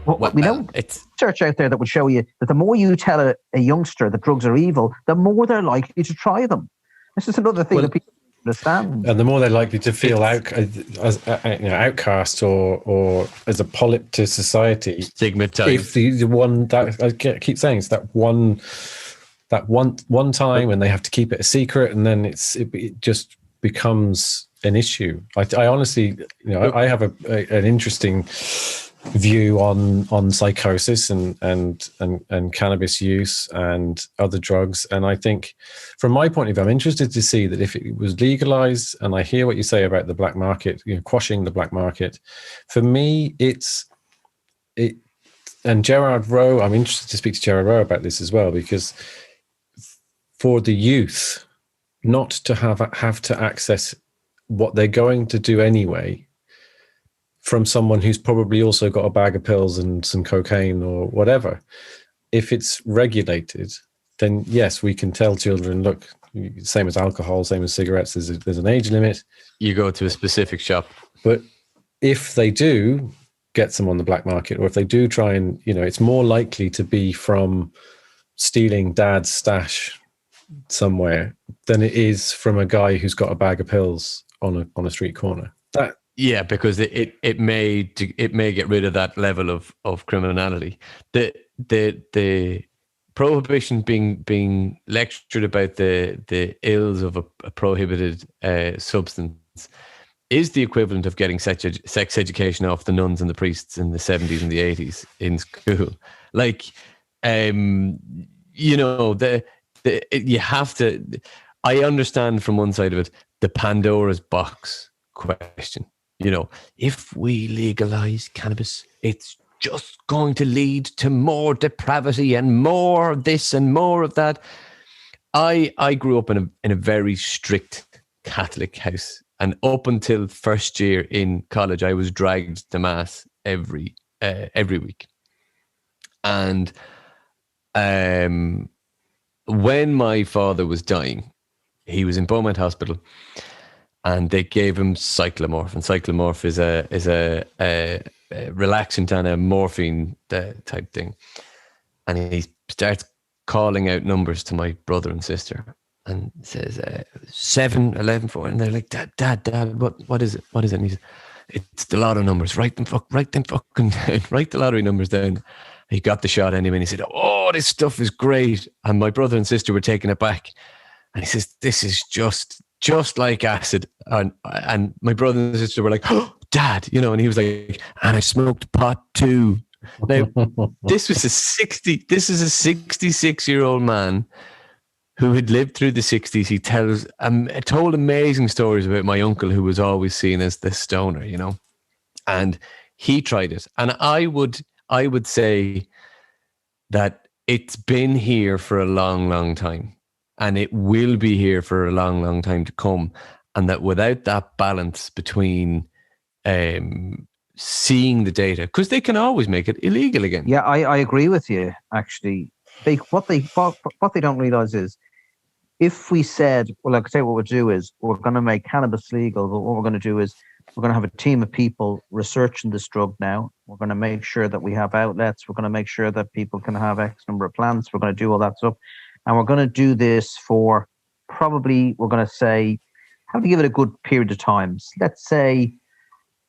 We know research out there that would show you that the more you tell a youngster that drugs are evil, the more they're likely to try them. This is another thing that people understand. And the more they're likely to feel outcast or as a polyp to society. Stigmatized. If the one that I keep saying, it's that one time when they have to keep it a secret, and then it just becomes an issue. I honestly, I have an interesting view on psychosis and cannabis use and other drugs, and I think from my point of view, I'm interested to see that if it was legalized, and I hear what you say about the black market, quashing the black market. For me, and Gerard Rowe, I'm interested to speak to Gerard Rowe about this as well, because for the youth not to have to access what they're going to do anyway from someone who's probably also got a bag of pills and some cocaine or whatever, if it's regulated, then yes, we can tell children, look, same as alcohol, same as cigarettes, there's an age limit. You go to a specific shop. But if they do get some on the black market, or if they do try and, it's more likely to be from stealing dad's stash somewhere than it is from a guy who's got a bag of pills on a street corner. Yeah, because it may get rid of that level of criminality. The prohibition being lectured about the ills of a prohibited substance is the equivalent of getting sex education off the nuns and the priests in the 70s and the 80s in school. Like, you have to. I understand from one side of it the Pandora's box question. If we legalize cannabis, it's just going to lead to more depravity and more of this and more of that. I grew up in a very strict Catholic house, and up until first year in college, I was dragged to mass every week. And when my father was dying, he was in Beaumont Hospital, and they gave him cyclomorph. And cyclomorph is a relaxant and a morphine type thing. And he starts calling out numbers to my brother and sister, and says 7, 11, 4. And they're like, Dad, what is it? What is it? And he says, it's the lotto numbers. Write the lottery numbers down. He got the shot anyway, and he said, oh, this stuff is great. And my brother and sister were taken aback. And he says, this is just like acid. And my brother and sister were like, oh, Dad, and he was like, and I smoked pot too. Now, this is a 66-year-old man who had lived through the 60s. He told amazing stories about my uncle, who was always seen as the stoner, and he tried it. And I would say that it's been here for a long, long time, and it will be here for a long, long time to come. And that without that balance between seeing the data, because they can always make it illegal again. Yeah, I agree with you, actually. What they don't realize is, if we said, well, like I say, what we'll do is we're going to make cannabis legal, but what we're going to do is we're going to have a team of people researching this drug now. We're going to make sure that we have outlets. We're going to make sure that people can have X number of plants. We're going to do all that stuff. And we're going to do this for probably, we're going to say, have to give it a good period of time. Let's say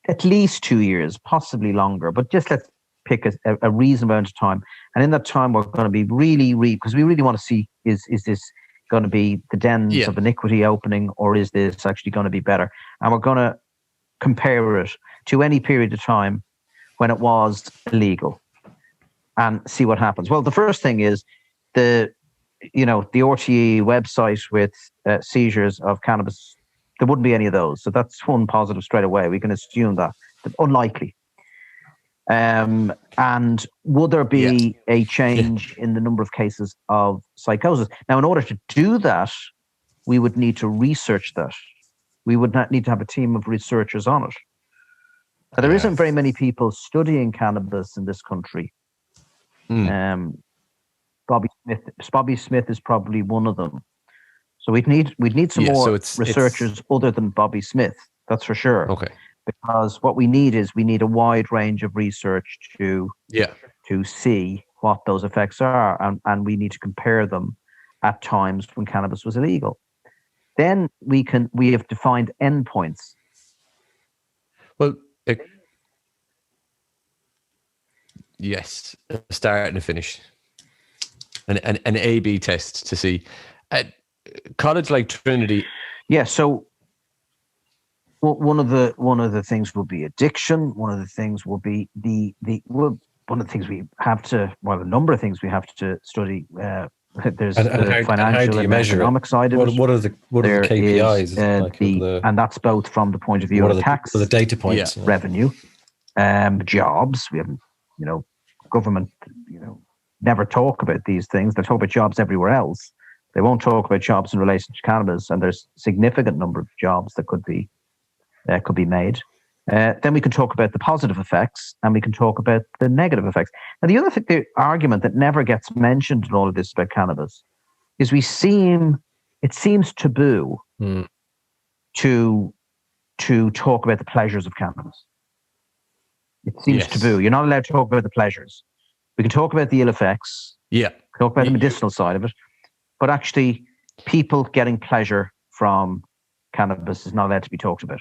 at least 2 years, possibly longer, but just let's pick a reasonable amount of time. And in that time, we're going to be really, because we really want to see, is this going to be the dens of iniquity opening, or is this actually going to be better? And we're going to compare it to any period of time when it was illegal and see what happens. Well, the first thing is the RTE website with seizures of cannabis. There wouldn't be any of those. So that's one positive straight away. We can assume that. But unlikely. And would there be a change in the number of cases of psychosis? Now, in order to do that, we would need to research that. We would not need to have a team of researchers on it. Now, there isn't very many people studying cannabis in this country. Bobby Smith is probably one of them. So we'd need some more researchers other than Bobby Smith. That's for sure. Okay. because what we need a wide range of research to see what those effects are, and we need to compare them at times when cannabis was illegal. Then we have defined endpoints. Well, yes, a start and a finish, an A/B test to see. At college like Trinity. Yeah, so one of the things will be addiction. One of the things will be one of the things we have to, well, a number of things we have to study. There's the financial and economic side of it. What are the KPIs? And that's both from the point of view of tax, the data points, revenue, jobs. We haven't, government, never talk about these things. They talk about jobs everywhere else. They won't talk about jobs in relation to cannabis, and there's a significant number of jobs that could be made. Then we can talk about the positive effects, and we can talk about the negative effects. Now, the other thing, the argument that never gets mentioned in all of this about cannabis is it seems taboo to talk about the pleasures of cannabis. It seems taboo. You're not allowed to talk about the pleasures. We can talk about the ill effects. Yeah. Talk about the medicinal side of it. But actually, people getting pleasure from cannabis is not allowed to be talked about.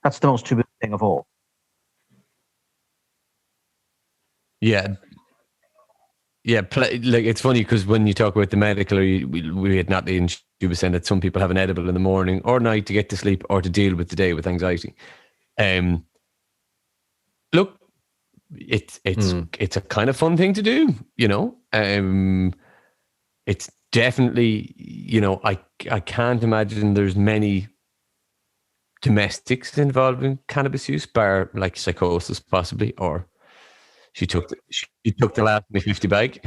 That's the most taboo thing of all. Yeah. Yeah, like it's funny because when you talk about the medical, we had Natalie and she was saying that some people have an edible in the morning or night to get to sleep or to deal with the day with anxiety. Look, it's a kind of fun thing to do, it's definitely, I can't imagine there's many domestics involved in cannabis use, bar like psychosis possibly, or she took the last of my 50 bag.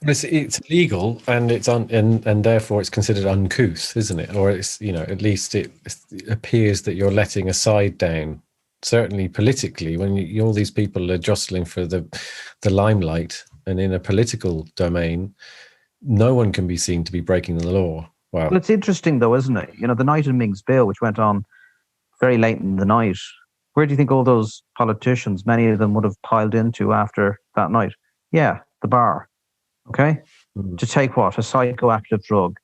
Well, it's legal and it's and therefore it's considered uncouth, isn't it? Or it's at least it appears that you're letting a side down. Certainly politically, when all these people are jostling for the limelight, and in a political domain, no one can be seen to be breaking the law. Wow. Well, it's interesting though, isn't it? The night in Ming's Bill, which went on very late in the night. Where do you think all those politicians, many of them, would have piled into after that night? Yeah, the bar. Okay? Mm-hmm. To take what? A psychoactive drug,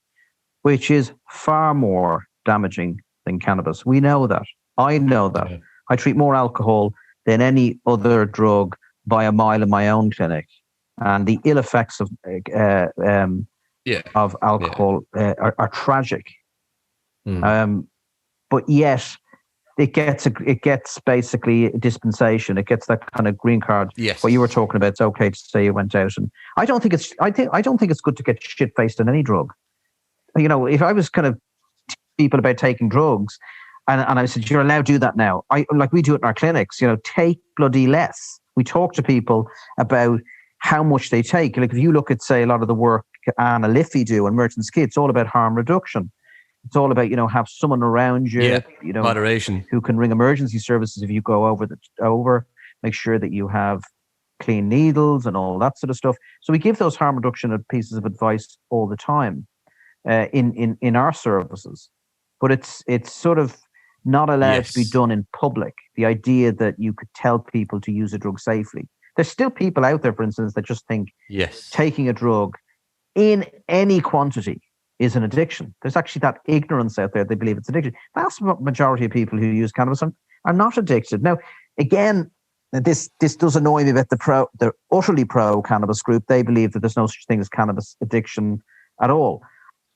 which is far more damaging than cannabis. We know that. I know that. Yeah. I treat more alcohol than any other drug by a mile in my own clinic. And the ill effects of alcohol are tragic. But yet it gets basically a dispensation. It gets that kind of green card. Yes. What you were talking about, it's okay to say you went out, and I don't think it's good to get shit faced on any drug. If I was kind of people about taking drugs, and I said you're allowed to do that now. We do it in our clinics. Take bloody less. We talk to people about how much they take. Like if you look at, say, a lot of the work Anna Liffey do and Merchant's Key, it's all about harm reduction. It's all about, have someone around you, moderation, who can ring emergency services if you go over, make sure that you have clean needles and all that sort of stuff. So we give those harm reduction pieces of advice all the time in our services. But it's sort of not allowed to be done in public. The idea that you could tell people to use a drug safely. There's still people out there, for instance, that just think taking a drug in any quantity is an addiction. There's actually that ignorance out there. They believe it's addiction. The vast majority of people who use cannabis are not addicted. Now, again, this does annoy me about the utterly pro cannabis group. They believe that there's no such thing as cannabis addiction at all.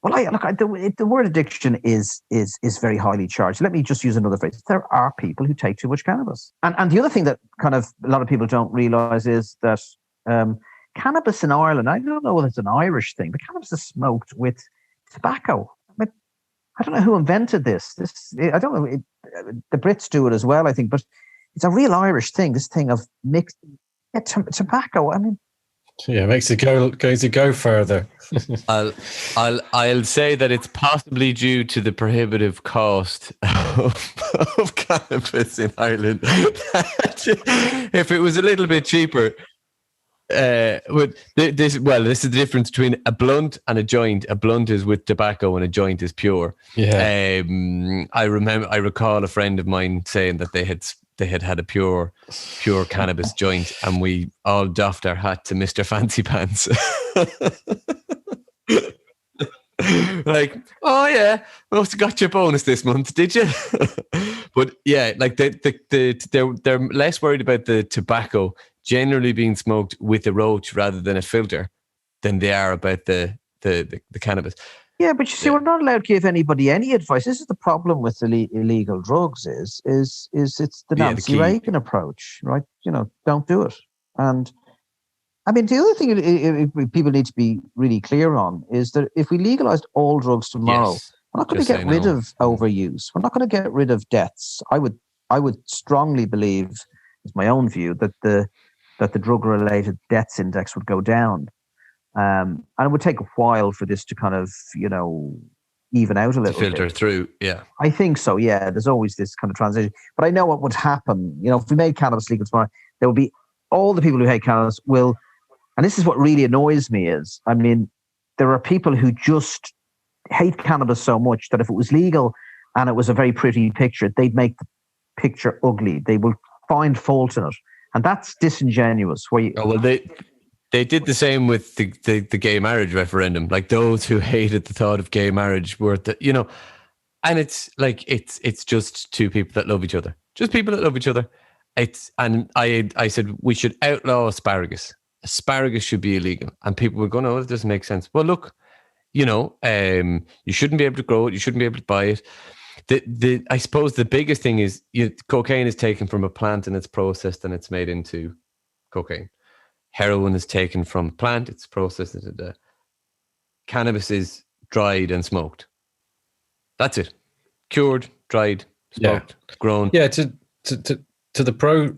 Well, the word addiction is very highly charged. Let me just use another phrase. There are people who take too much cannabis. And the other thing that kind of a lot of people don't realize is that cannabis in Ireland, I don't know whether it's an Irish thing, but cannabis is smoked with tobacco. I don't know who invented this. I don't know. The Brits do it as well, I think, but it's a real Irish thing, this thing of mixed tobacco. Yeah, makes it go further. I'll say that it's possibly due to the prohibitive cost of cannabis in Ireland. If it was a little bit cheaper, this is the difference between a blunt and a joint. A blunt is with tobacco and a joint is pure. Yeah. I recall a friend of mine saying that they had a pure cannabis joint, and we all doffed our hat to Mr. Fancy Pants. Like, oh yeah, must have got your bonus this month, did you? But yeah, like they're less worried about the tobacco generally being smoked with a roach rather than a filter than they are about the cannabis. Yeah, but you see, we're not allowed to give anybody any advice. This is the problem with illegal drugs is it's the Nancy Reagan approach, right? Don't do it. And I mean, the other thing people need to be really clear on is that if we legalized all drugs tomorrow, we're not going to get rid of overuse. We're not going to get rid of deaths. I would strongly believe, it's my own view, that the drug-related deaths index would go down. And it would take a while for this to kind of, even out a little bit. Filter through, yeah. I think so, yeah. There's always this kind of transition. But I know what would happen. If we made cannabis legal tomorrow, there will be all the people who hate cannabis will, and this is what really annoys me is, I mean, there are people who just hate cannabis so much that if it was legal and it was a very pretty picture, they'd make the picture ugly. They will find fault in it. And that's disingenuous. They did the same with the gay marriage referendum. Like, those who hated the thought of gay marriage were and it's like, it's just two people that love each other. Just people that love each other. I said we should outlaw asparagus. Asparagus should be illegal. And people were going, oh, it doesn't make sense. Well, look, you shouldn't be able to grow it. You shouldn't be able to buy it. I suppose the biggest thing is cocaine is taken from a plant and it's processed and it's made into cocaine. Heroin is taken from a plant, it's processed into cannabis is dried and smoked. That's it. Cured, dried, smoked, grown. Yeah, to the pro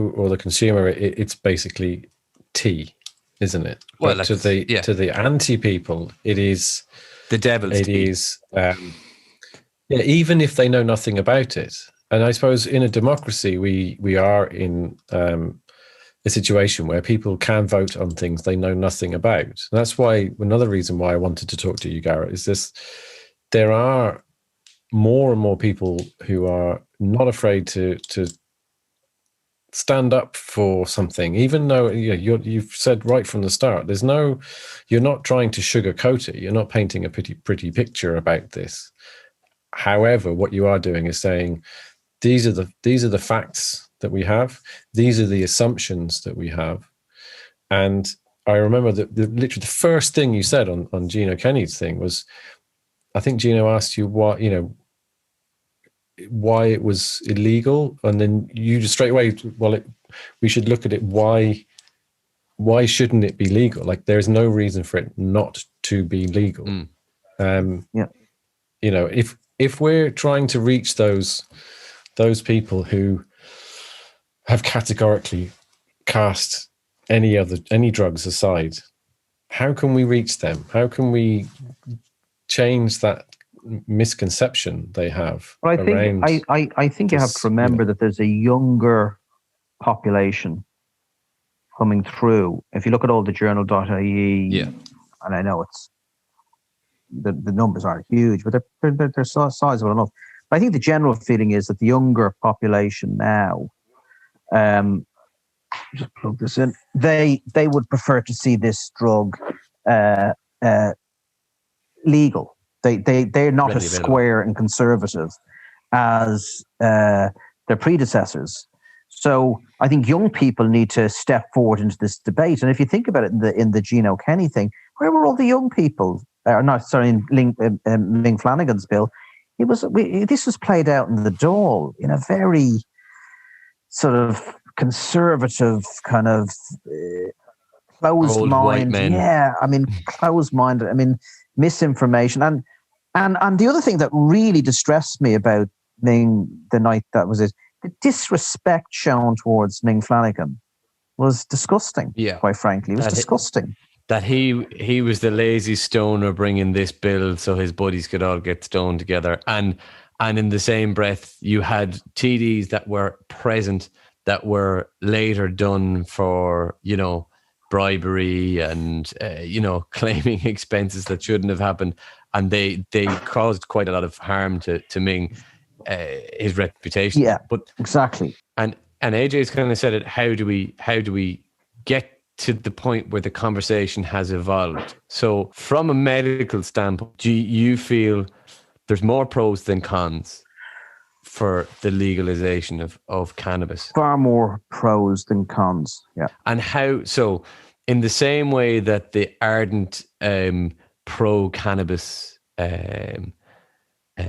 or the consumer, it's basically tea, isn't it? Well, to the anti people, it is the devil's tea. It is even if they know nothing about it. And I suppose in a democracy, we are in a situation where people can vote on things they know nothing about. And that's why another reason why I wanted to talk to you, Garrett, is this: there are more and more people who are not afraid to stand up for something, even though you've said right from the start, you're not trying to sugarcoat it. You're not painting a pretty picture about this. However, what you are doing is saying, these are the facts that we have. These are the assumptions that we have. And I remember that literally the first thing you said on Gino Kenny's thing was, I think Gino asked you why it was illegal, and then you just straight away, we should look at it. Why shouldn't it be legal? Like, there's no reason for it not to be legal. If we're trying to reach those people who have categorically cast any drugs aside, how can we reach them? How can we change that misconception they have? Well, I think you have to remember that there's a younger population coming through. If you look at all the journal.ie, and I know it's the numbers aren't huge, but they're sizable enough. But I think the general feeling is that the younger population now, just plug this in, they would prefer to see this drug legal. They're not as square and conservative as their predecessors. So I think young people need to step forward into this debate. And if you think about it in the Gino Kenny thing, where were all the young people? In Ming Flanagan's bill, this was played out in the Dáil in a very sort of conservative kind of closed mind. Yeah, I mean, closed minded. I mean, misinformation. And the other thing that really distressed me about Ming the night that was it, the disrespect shown towards Ming Flanagan was disgusting. Yeah, quite frankly, it was disgusting. That he was the lazy stoner bringing this bill so his buddies could all get stoned together, and in the same breath you had TDs that were present that were later done for bribery and claiming expenses that shouldn't have happened, and they caused quite a lot of harm to Ming, his reputation. Yeah, but exactly. And AJ's kind of said it. How do we get to the point where the conversation has evolved? So, from a medical standpoint, do you feel there's more pros than cons for the legalization of cannabis? Far more pros than cons. Yeah. And how so? In the same way that the ardent pro-cannabis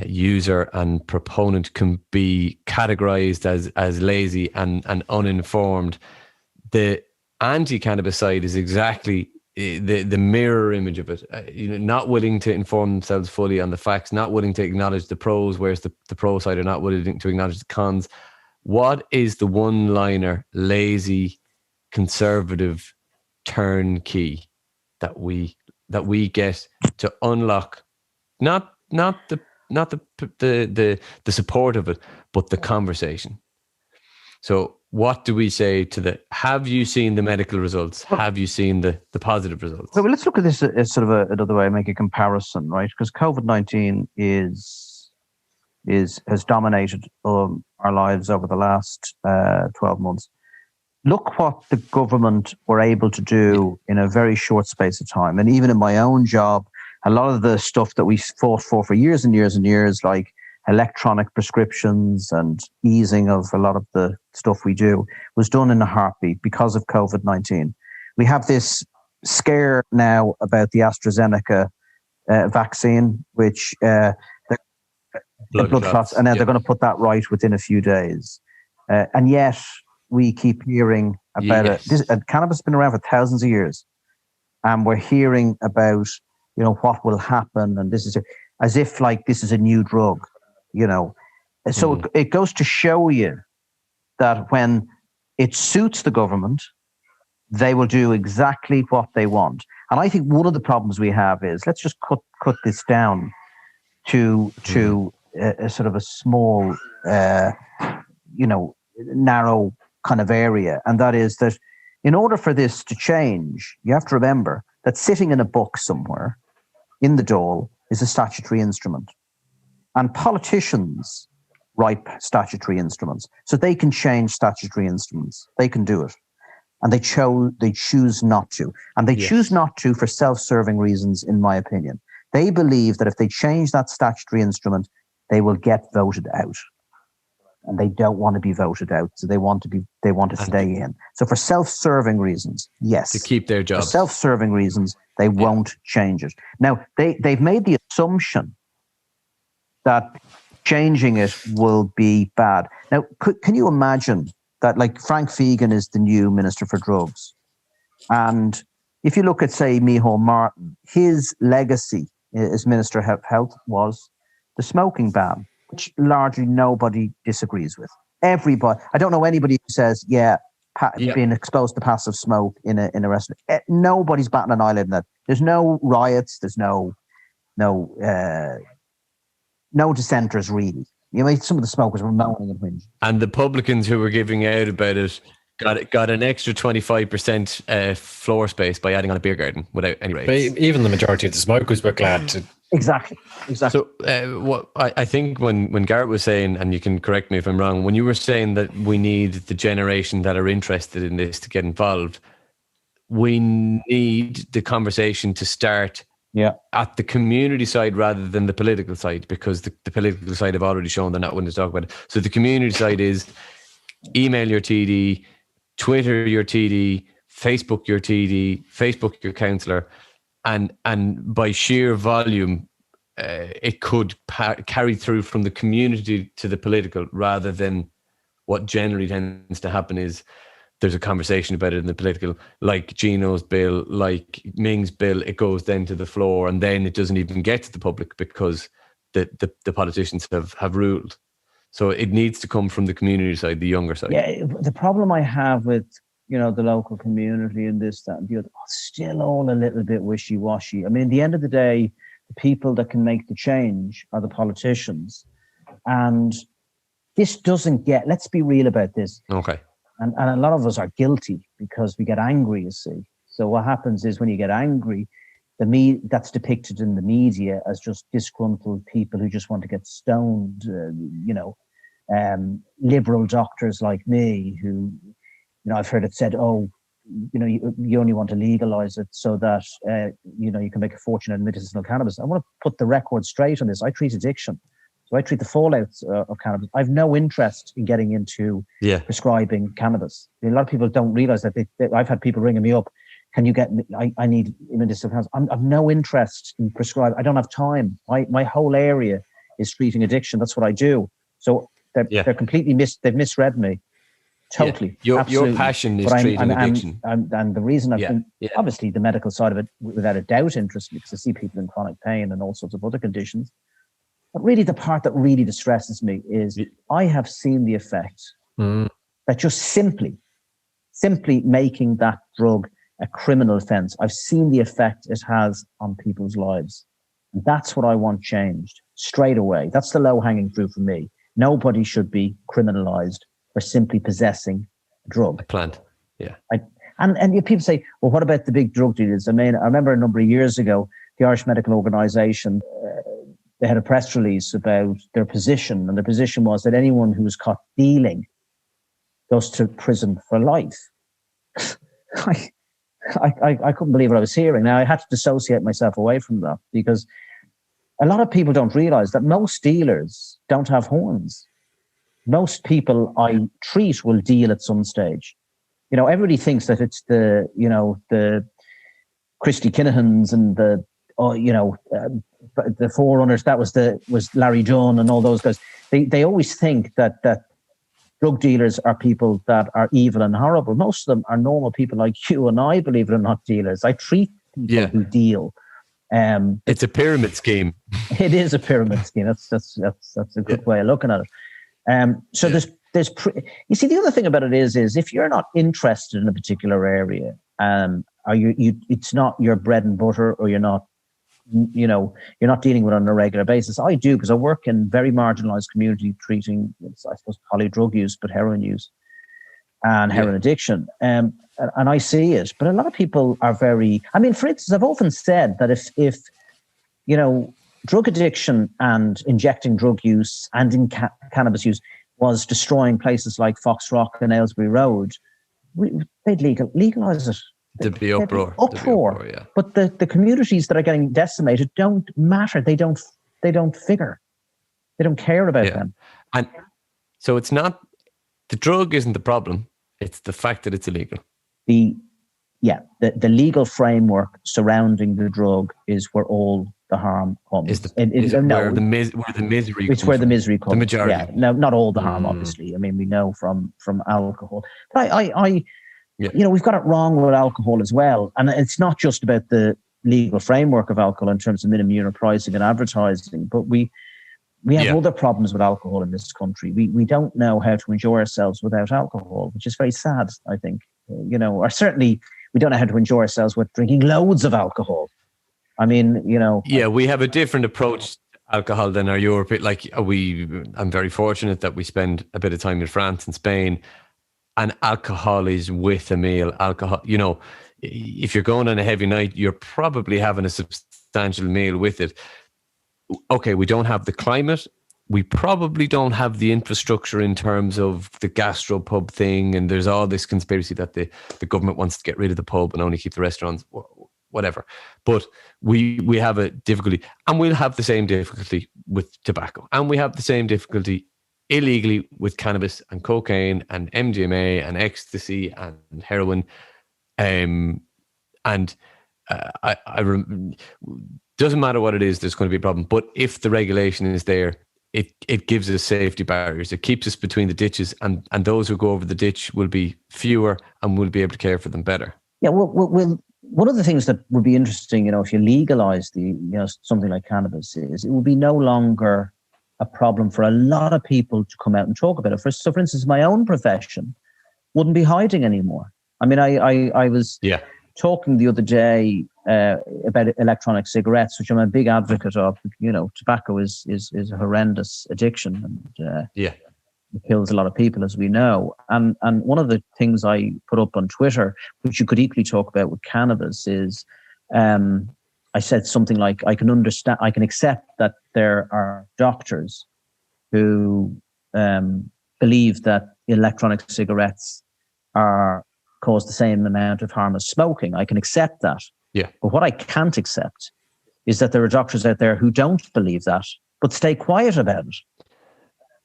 user and proponent can be categorized as lazy and uninformed, the anti-cannabis side is exactly the mirror image of it. Not willing to inform themselves fully on the facts, not willing to acknowledge the pros, whereas the pro side are not willing to acknowledge the cons. What is the one-liner, lazy, conservative turnkey that we get to unlock not the support of it, but the conversation? So what do we say to have you seen the medical results? Have you seen the positive results? Well, let's look at this as sort of another way, make a comparison, right? Because COVID-19 has dominated our lives over the last 12 months. Look what the government were able to do in a very short space of time. And even in my own job, a lot of the stuff that we fought for years and years and years, like electronic prescriptions and easing of a lot of the stuff we do, was done in a heartbeat because of COVID-19. We have this scare now about the AstraZeneca vaccine, which the blood clots, and now they're going to put that right within a few days. And yet we keep hearing about it. Cannabis has been around for thousands of years, and we're hearing about what will happen, and this is as if like this is a new drug. So it goes to show you that when it suits the government, they will do exactly what they want. And I think one of the problems we have is, let's just cut this down to a sort of a small, narrow kind of area. And that is that in order for this to change, you have to remember that sitting in a book somewhere in the dole is a statutory instrument. And politicians write statutory instruments. So they can change statutory instruments. They can do it. And they choose not to. And they choose not to for self-serving reasons, in my opinion. They believe that if they change that statutory instrument, they will get voted out. And they don't want to be voted out. So they want to stay in. So for self-serving reasons, yes. To keep their jobs. For self-serving reasons, they won't change it. Now, they've made the assumption that changing it will be bad. Now, can you imagine that, like, Frank Fegan is the new Minister for Drugs? And if you look at, say, Micheál Martin, his legacy as Minister of Health was the smoking ban, which largely nobody disagrees with. Everybody, I don't know anybody who says, being exposed to passive smoke in a restaurant. Nobody's batting an eyelid in that. There's no riots. There's no dissenters, really. Some of the smokers were moaning and whinging. And the publicans who were giving out about it got an extra 25% floor space by adding on a beer garden without any rates. But even the majority of the smokers were glad to. Exactly. So what I think when Garrett was saying, and you can correct me if I'm wrong, when you were saying that we need the generation that are interested in this to get involved, we need the conversation to start at the community side rather than the political side, because the political side have already shown they're not willing to talk about it. So the community side is email your TD, Twitter your TD, Facebook your TD, Facebook your councillor, and by sheer volume, it could carry through from the community to the political, rather than what generally tends to happen is there's a conversation about it in the political, like Gino's bill, like Ming's bill, it goes then to the floor and then it doesn't even get to the public because the politicians have ruled. So it needs to come from the community side, the younger side. Yeah, the problem I have with, the local community and this, that, and the other, still all a little bit wishy-washy. I mean, at the end of the day, the people that can make the change are the politicians. And this doesn't let's be real about this. Okay. And a lot of us are guilty because we get angry, you see. So what happens is when you get angry, that's depicted in the media as just disgruntled people who just want to get stoned, liberal doctors like me who, I've heard it said, oh, you only want to legalize it so that, you can make a fortune in medicinal cannabis. I want to put the record straight on this. I treat addiction. So I treat the fallouts of cannabis. I've no interest in getting into prescribing cannabis. A lot of people don't realize that. I've had people ringing me up. Can you get me? I need medicinal cannabis. I've no interest in prescribing. I don't have time. My whole area is treating addiction. That's what I do. So they're completely they've misread me. Totally. Your passion is treating addiction. And the reason I've been, obviously the medical side of it, without a doubt, interests me because I see people in chronic pain and all sorts of other conditions. But really the part that really distresses me is I have seen the effect that just simply making that drug a criminal offense. I've seen the effect it has on people's lives. And that's what I want changed straight away. That's the low-hanging fruit for me. Nobody should be criminalized for simply possessing a drug. A plant, yeah. And people say, well, what about the big drug dealers? I mean, I remember a number of years ago, the Irish Medical Organisation, they had a press release about their position, and their position was that anyone who was caught dealing goes to prison for life. I couldn't believe what I was hearing. Now, I had to dissociate myself away from that because a lot of people don't realize that most dealers don't have horns. Most people I treat will deal at some stage. Everybody thinks that it's the Christy Kinahans and the Forerunners. That was Larry Dunn and all those guys. They always think that drug dealers are people that are evil and horrible. Most of them are normal people like you and I, believe it or not, dealers. I treat people who deal. It's a pyramid scheme. It is a pyramid scheme. That's a good way of looking at it. You see, the other thing about it is if you're not interested in a particular area, it's not your bread and butter, or you're not dealing with it on a regular basis. I do, because I work in very marginalized community treating, I suppose, poly drug use, but heroin use and heroin addiction. And I see it, but a lot of people are for instance, I've often said that if drug addiction and injecting drug use and in cannabis use was destroying places like Foxrock and Aylesbury Road, they'd legalize it. There'd be uproar. Yeah. But the communities that are getting decimated don't matter. They don't figure. They don't care about them. And so it's not, the drug isn't the problem. It's the fact that it's illegal. The legal framework surrounding the drug is where all the harm comes. Where the misery it's where the misery comes. The majority. Yeah, no, not all the harm, obviously. I mean, we know from alcohol. But we've got it wrong with alcohol as well. And it's not just about the legal framework of alcohol in terms of minimum unit pricing and advertising, but we have other problems with alcohol in this country. We don't know how to enjoy ourselves without alcohol, which is very sad, I think. Or certainly we don't know how to enjoy ourselves with drinking loads of alcohol. I mean, we have a different approach to alcohol than our European. I'm very fortunate that we spend a bit of time in France and Spain, and alcohol is with a meal. Alcohol, if you're going on a heavy night, you're probably having a substantial meal with it. Okay, we don't have the climate. We probably don't have the infrastructure in terms of the gastropub thing, and there's all this conspiracy that the government wants to get rid of the pub and only keep the restaurants, whatever. But we have a difficulty, and we'll have the same difficulty with tobacco, and we have the same difficulty illegally with cannabis and cocaine and MDMA and ecstasy and heroin. Doesn't matter what it is, there's going to be a problem. But if the regulation is there, it gives us safety barriers. It keeps us between the ditches, and those who go over the ditch will be fewer, and we'll be able to care for them better. Yeah, well, one of the things that would be interesting, if you legalize something like cannabis, is it will be no longer a problem for a lot of people to come out and talk about it. For instance, my own profession wouldn't be hiding anymore. I mean, I was talking the other day about electronic cigarettes, which I'm a big advocate of. Tobacco is a horrendous addiction, and It kills a lot of people, as we know. And one of the things I put up on Twitter, which you could equally talk about with cannabis, is I said something like, I can accept that there are doctors who believe that electronic cigarettes cause the same amount of harm as smoking. I can accept that. Yeah. But what I can't accept is that there are doctors out there who don't believe that, but stay quiet about it.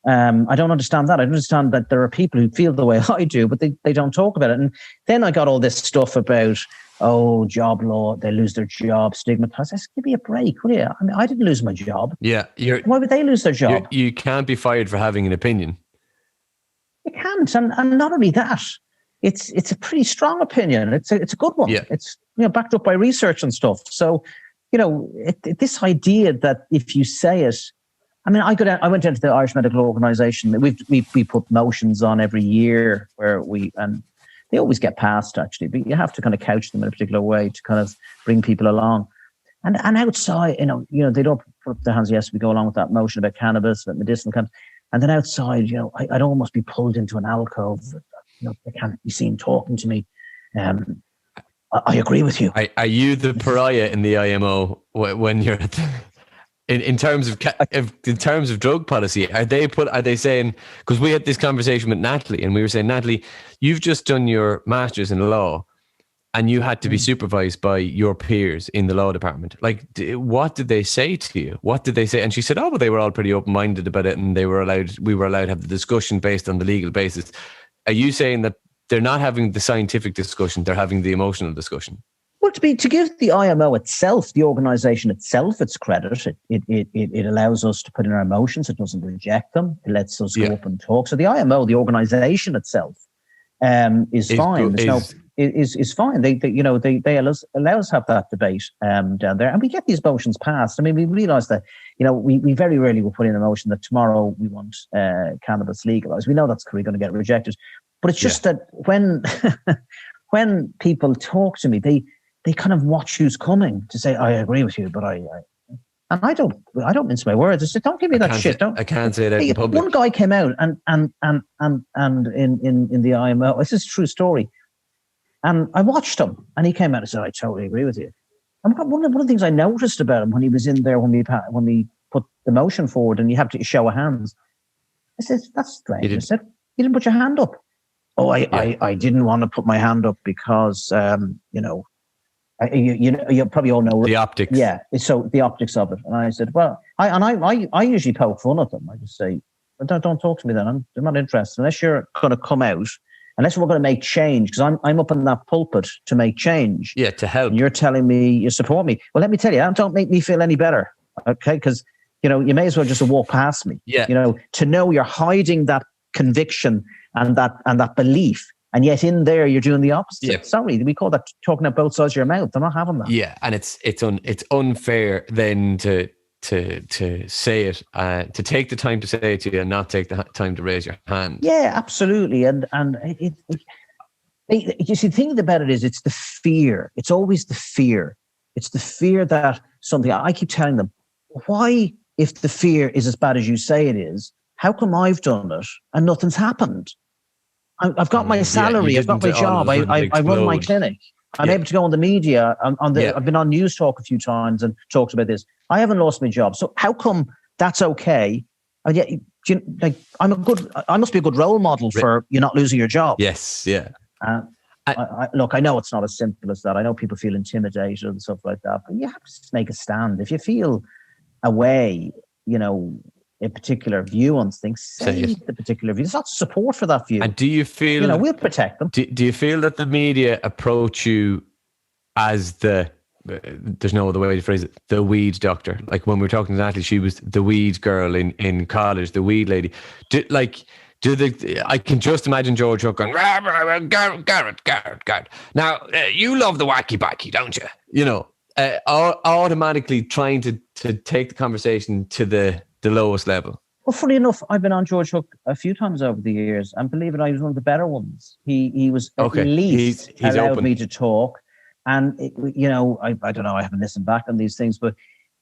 I don't understand that. I understand that there are people who feel the way I do, but they don't talk about it. And then I got all this stuff about, job law, they lose their job, stigmatized. I said, give me a break, will you? I mean, I didn't lose my job. Yeah. Why would they lose their job? You can't be fired for having an opinion. You can't. And not only that, it's a pretty strong opinion. It's a good one. Yeah. It's backed up by research and stuff. So, this idea that if you say it, I mean, I went into the Irish Medical Organisation. We put motions on every year and they always get passed, actually, but you have to kind of couch them in a particular way to kind of bring people along. And outside, they don't put up their hands. Yes, we go along with that motion about cannabis, about medicinal cannabis. And then outside, I'd almost be pulled into an alcove. They can't be seen talking to me. I agree with you. Are you the pariah in the IMO when you're at in terms of drug policy? Are they saying, because we had this conversation with Natalie and we were saying, Natalie, you've just done your master's in law and you had to be supervised by your peers in the law department. Like, what did they say to you? What did they say? And she said, well, they were all pretty open-minded about it and we were allowed to have the discussion based on the legal basis. Are you saying that they're not having the scientific discussion, they're having the emotional discussion? Well, to give the IMO itself, the organisation itself, its credit, it allows us to put in our emotions. It doesn't reject them. It lets us go up and talk. So the IMO, the organisation itself, is fine. Is fine. They allow us to have that debate down there, and we get these motions passed. I mean, we realise that we very rarely will put in a motion that tomorrow we want cannabis legalised. We know that's going to get rejected, but it's just that when people talk to me, they kind of watch who's coming to say, I agree with you, but I don't mince my words. I said, don't give me that shit. I can't say that in public. One guy came out and in the IMO, this is a true story. And I watched him and he came out and said, I totally agree with you. And one of the things I noticed about him when he was in there, when we put the motion forward and you have to show of hands, I said, that's strange. I said, you didn't put your hand up. I didn't want to put my hand up because, you probably all know the optics. Yeah, so the optics of it. And I said, well, I usually poke fun at them. I just say, well, don't talk to me then. I'm not interested unless you're going to come out, unless we're going to make change. Because I'm up in that pulpit to make change. Yeah, to help. And you're telling me you support me. Well, let me tell you, that don't make me feel any better. Okay, because you may as well just walk past me. Yeah. To know you're hiding that conviction and that belief. And yet in there, you're doing the opposite. Yeah. Sorry, we call that talking out both sides of your mouth. I'm not having that. Yeah, and it's unfair then to say it, to take the time to say it to you and not take the time to raise your hand. Yeah, absolutely. And you see, the thing about it is it's the fear. It's always the fear. It's the fear that something, I keep telling them, why, if the fear is as bad as you say it is, how come I've done it and nothing's happened? I've got my salary. I've got my job. I run my clinic. I'm able to go on the media. I've been on News Talk a few times and talked about this. I haven't lost my job. So how come that's okay? And yet, I must be a good role model for you not losing your job. Yes. Yeah. Look, I know it's not as simple as that. I know people feel intimidated and stuff like that, but you have to make a stand. If you feel a way, a particular view on things, say the particular view. There's not support for that view. And do you feel we'll protect them? Do you feel that the media approach you as there's no other way to phrase it, the weed doctor? Like when we were talking to Natalie, she was the weed girl in college, the weed lady. I can just imagine George Hook going, Garrett. Now, you love the wacky backy, don't you? Automatically trying to take the conversation to the lowest level. Well, funny enough, I've been on George Hook a few times over the years, and believe it or not, he was one of the better ones. He was at least he's allowed open. me to talk, and I don't know, I haven't listened back on these things, but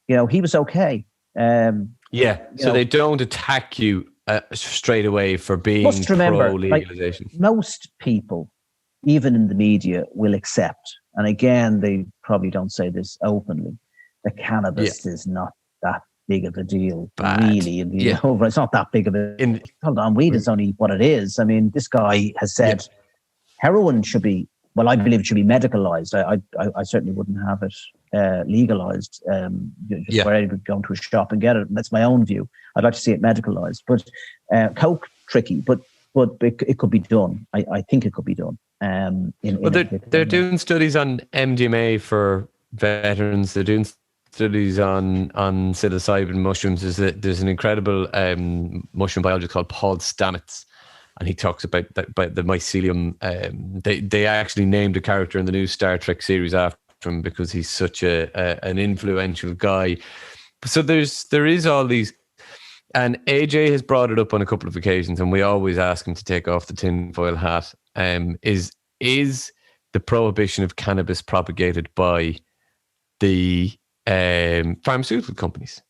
he was okay. So they don't attack you straight away for being Must remember, pro-legalization. Most people, even in the media, will accept, and again, they probably don't say this openly, that cannabis is not that big of a deal, really. It's not that big of a deal. Hold on, weed is only what it is. I mean, this guy has said heroin should be, well, I believe it should be medicalized. I certainly wouldn't have it legalized, just where anybody go to a shop and get it. That's my own view. I'd like to see it medicalized. But coke, tricky, but it could be done. I think it could be done. They're doing studies on MDMA for veterans. They're doing studies on psilocybin mushrooms. There's an incredible mushroom biologist called Paul Stamets, and he talks about the mycelium. They actually named a character in the new Star Trek series after him because he's such an influential guy. So there is all these, and AJ has brought it up on a couple of occasions, and we always ask him to take off the tinfoil hat. Is the prohibition of cannabis propagated by the pharmaceutical companies,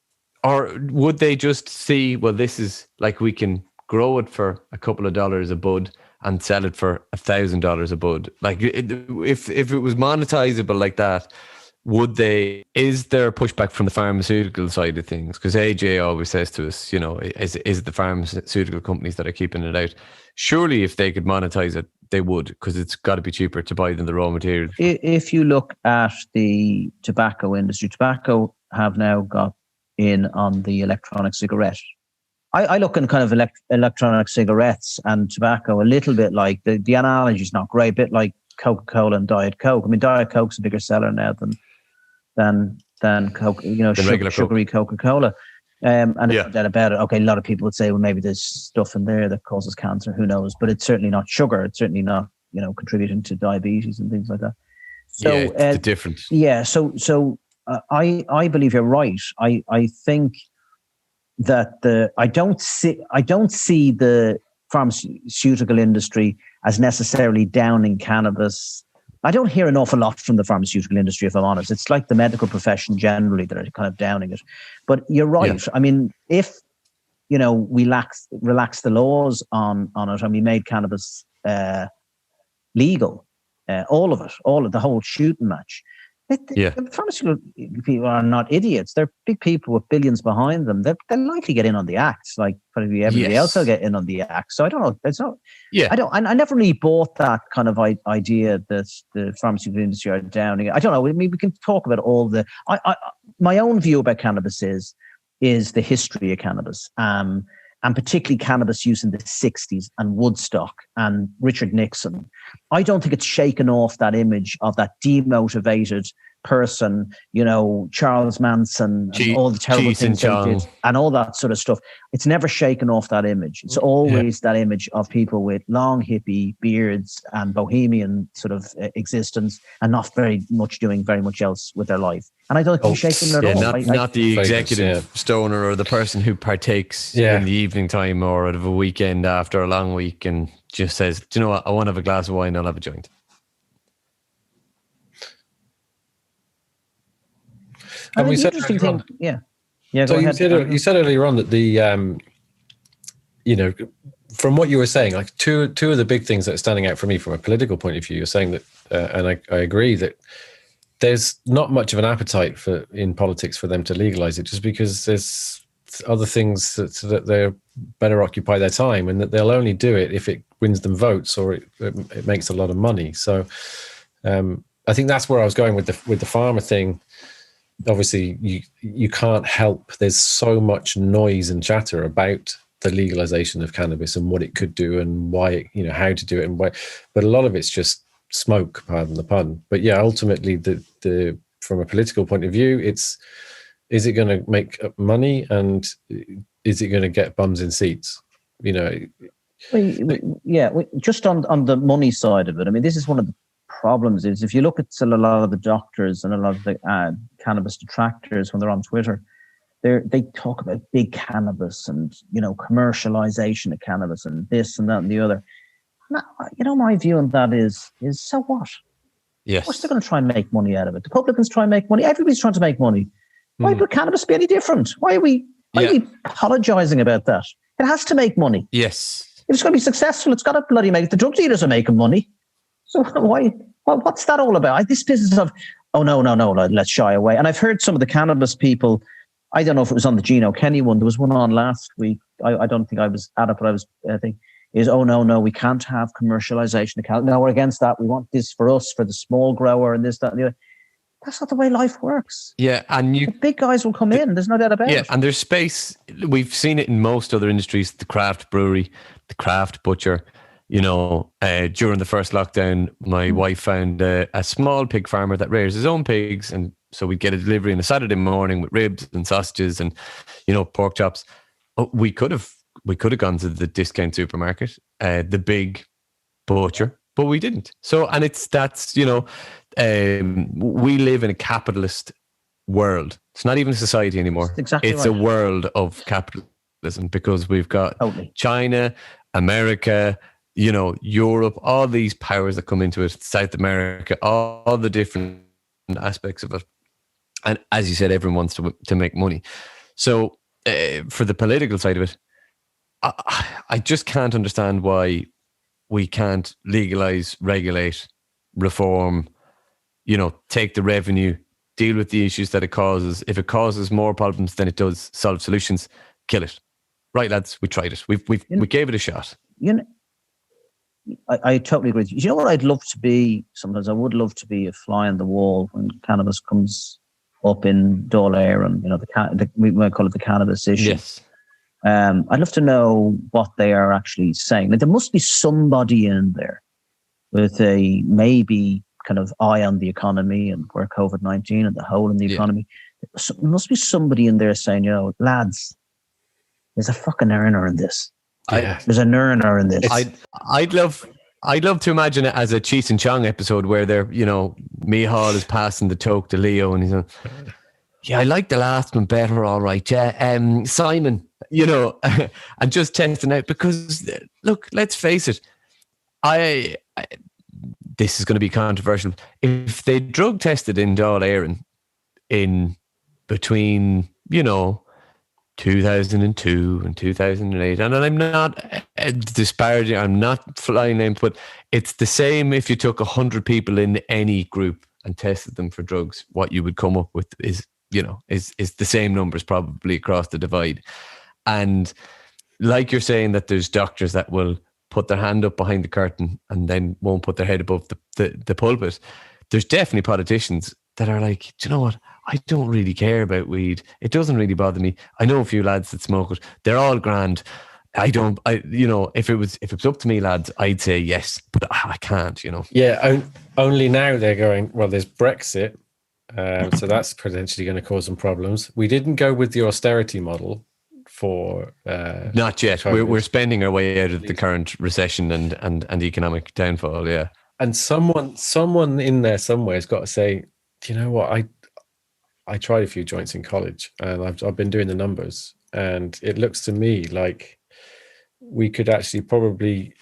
or would they just see, well, this is like, we can grow it for a couple of dollars a bud and sell it for $1,000 a bud? Like, if it was monetizable like that, is there pushback from the pharmaceutical side of things? Because AJ always says to us, is it the pharmaceutical companies that are keeping it out? Surely if they could monetize it, they would, because it's got to be cheaper to buy than the raw material. If you look at the tobacco industry, tobacco have now got in on the electronic cigarette. I look in kind of electronic cigarettes and tobacco a little bit like, the analogy is not great, a bit like Coca-Cola and Diet Coke. I mean, Diet Coke's a bigger seller now than Coke, sugary Coca-Cola. And it's that about it. Okay, a lot of people would say, well, maybe there's stuff in there that causes cancer. Who knows? But it's certainly not sugar. It's certainly not, contributing to diabetes and things like that. So it's the difference. Yeah. So I believe you're right. I think that I don't see the pharmaceutical industry as necessarily downing cannabis. I don't hear an awful lot from the pharmaceutical industry, if I'm honest. It's like the medical profession generally that are kind of downing it. But you're right. Yeah. I mean, if, we relax the laws on it and we made cannabis legal, all of the whole shooting match, the pharmaceutical people are not idiots. They're big people with billions behind them. They'll likely get in on the act, like probably everybody else will get in on the act. So I don't know. It's not. Yeah. I never really bought that kind of idea that the pharmaceutical industry are downing it. I don't know. I mean, we can talk about all the. My own view about cannabis is the history of cannabis, and particularly cannabis use in the 60s and Woodstock and Richard Nixon. I don't think it's shaken off that image of that demotivated person, Charles Manson, and all the terrible things they did, and all that sort of stuff. It's never shaken off that image. It's always that image of people with long hippie beards and bohemian sort of existence, and not doing very much else with their life. And I don't think he's shaking it at all. Not the executive stoner or the person who partakes in the evening time or out of a weekend after a long week and just says, do you know what, I want to have a glass of wine, I'll have a joint. And we said interesting thing, So you said earlier on that the, from what you were saying, like two of the big things that are standing out for me from a political point of view, you're saying that, and I agree that there's not much of an appetite in politics for them to legalize it, just because there's other things that they're better occupy their time, and that they'll only do it if it wins them votes or it makes a lot of money. So I think that's where I was going with the farmer thing. Obviously, you can't help. There's so much noise and chatter about the legalization of cannabis and what it could do and why, how to do it and why. But a lot of it's just smoke, pardon the pun. But yeah, ultimately, the from a political point of view, is it going to make money and is it going to get bums in seats? Just on the money side of it. I mean, this is one of the problems is if you look at a lot of the doctors and a lot of the cannabis detractors when they're on Twitter, they talk about big cannabis and commercialization of cannabis and this and that and the other. My view on that is so what? Yes. Of course they're going to try and make money out of it. The publicans try and make money. Everybody's trying to make money. Why would cannabis be any different? Why are we apologizing about that? It has to make money. Yes. If it's going to be successful, it's got to bloody make it. The drug dealers are making money. So why? What's that all about? This business of, oh, no, let's shy away. And I've heard some of the cannabis people, I don't know if it was on the Gino Kenny one. There was one on last week. I don't think I was at it, but I think, oh, no, we can't have commercialization of cannabis. No, we're against that. We want this for us, for the small grower and this, that, and the other. That's not the way life works. Yeah, and the big guys will come in. There's no doubt about it. Yeah, and there's space. We've seen it in most other industries. The craft brewery, the craft butcher. You know, during the first lockdown, my wife found a small pig farmer that rears his own pigs, and so we'd get a delivery on a Saturday morning with ribs and sausages and, you know, pork chops. We could have gone to the discount supermarket, the big butcher, but we didn't. So, and that's you know. We live in a capitalist world. It's not even a society anymore. It's a world of capitalism, because we've got China, America, you know, Europe, all these powers that come into it, South America, all the different aspects of it. And as you said, everyone wants to make money. So for the political side of it, I just can't understand why we can't legalize, regulate, reform, you know, take the revenue, deal with the issues that it causes. If it causes more problems than it does solve solutions, kill it. Right, lads, we tried it. We gave it a shot. You know, I totally agree with you. You know what I'd love to be? Sometimes I would love to be a fly on the wall when cannabis comes up in Dáil Éireann, you know, we might call it the cannabis issue. Yes. I'd love to know what they are actually saying. Like, there must be somebody in there with a maybe kind of eye on the economy and where COVID-19 and the hole in the economy. There must be somebody in there saying, you know, lads, there's a fucking earner in this. There's an earner in this. I'd love to imagine it as a Cheech and Chong episode where they're, you know, Mihal is passing the toke to Leo and he's like, yeah, I like the last one better, all right. Yeah, Simon, you know, and just testing out, because look, let's face it, this is going to be controversial. If they drug tested in Dáil Éireann in between, you know, 2002 and 2008, and I'm not disparaging, I'm not flying names, but it's the same if you took 100 people in any group and tested them for drugs, what you would come up with is, you know, is the same numbers probably across the divide. And like you're saying, that there's doctors that will put their hand up behind the curtain and then won't put their head above the pulpit. There's definitely politicians that are like, do you know what? I don't really care about weed. It doesn't really bother me. I know a few lads that smoke it. They're all grand. You know, if it was up to me, lads, I'd say yes, but I can't, you know. Yeah. Only now they're going, well, there's Brexit. So that's potentially going to cause some problems. We didn't go with the austerity model for not yet. We're spending our way out of the current recession and economic downfall. Yeah, and someone in there somewhere has got to say, do you know what? I tried a few joints in college, and I've been doing the numbers, and it looks to me like we could actually probably